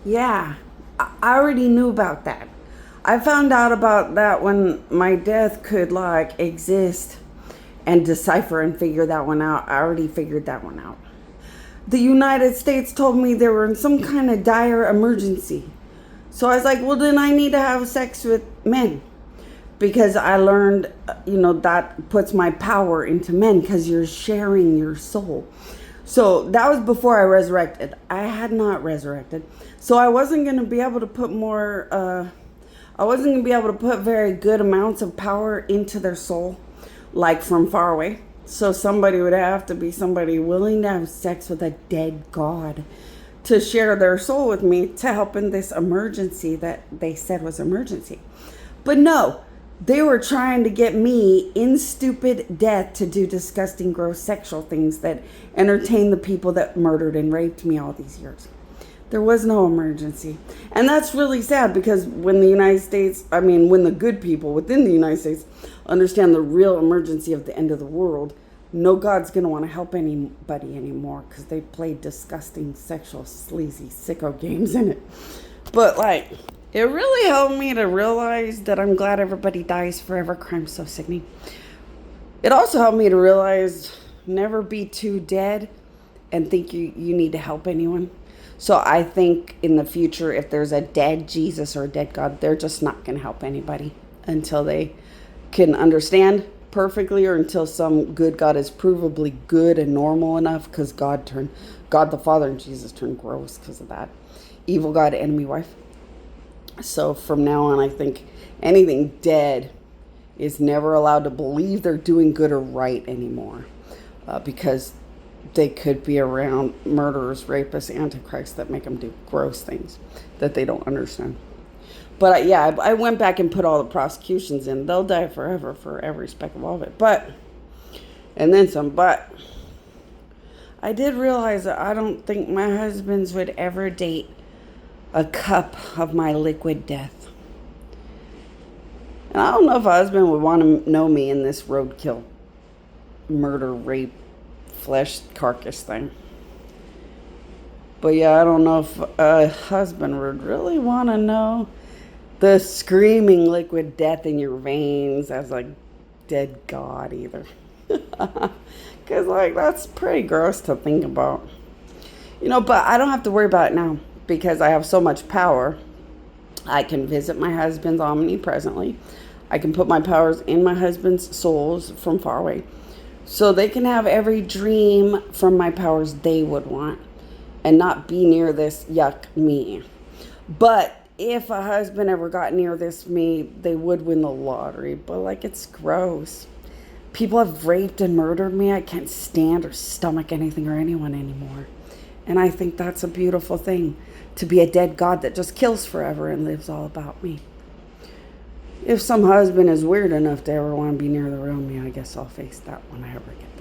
Yeah, I already knew about that. I found out about that when my death could like exist and decipher and figure that one out. I already figured that one out. The United States told me they were in some kind of dire emergency. So I was like, well, then I need to have sex with men. Because I learned, that puts my power into men because you're sharing your soul. So that was before I resurrected. I had not resurrected. So I wasn't going to be able to put I wasn't going to be able to put very good amounts of power into their soul, like from far away. So somebody would have to be somebody willing to have sex with a dead God to share their soul with me to help in this emergency that they said was emergency. But no, they were trying to get me in stupid death to do disgusting, gross sexual things that entertain the people that murdered and raped me all these years. There was no emergency. And that's really sad because when when the good people within the United States understand the real emergency of the end of the world, no God's going to want to help anybody anymore because they play disgusting, sexual, sleazy, sicko games in it. But it really helped me to realize that I'm glad everybody dies forever. Crime's so sickening. It also helped me to realize never be too dead and think you need to help anyone. So I think in the future, if there's a dead Jesus or a dead God, they're just not going to help anybody until they can understand perfectly or until some good God is provably good and normal enough because God the Father and Jesus turned gross because of that. Evil God, enemy wife. So from now on, I think anything dead is never allowed to believe they're doing good or right anymore because they could be around murderers, rapists, antichrists that make them do gross things that they don't understand. But I went back and put all the prosecutions in. They'll die forever for every speck of all of it. And then some. But I did realize that I don't think my husbands would ever date a cup of my liquid death. And I don't know if a husband would want to know me in this roadkill, murder, rape, flesh carcass thing. But yeah, I don't know if a husband would really want to know the screaming liquid death in your veins as a dead God either. Because that's pretty gross to think about. But I don't have to worry about it now because I have so much power. I can visit my husband's omnipresently. I can put my powers in my husband's souls from far away. So they can have every dream from my powers they would want and not be near this yuck me. But if a husband ever got near this me, they would win the lottery. But it's gross. People have raped and murdered me. I can't stand or stomach anything or anyone anymore. And I think that's a beautiful thing, to be a dead God that just kills forever and lives all about me. If some husband is weird enough to ever want to be near the real me, I guess I'll face that when I ever get there.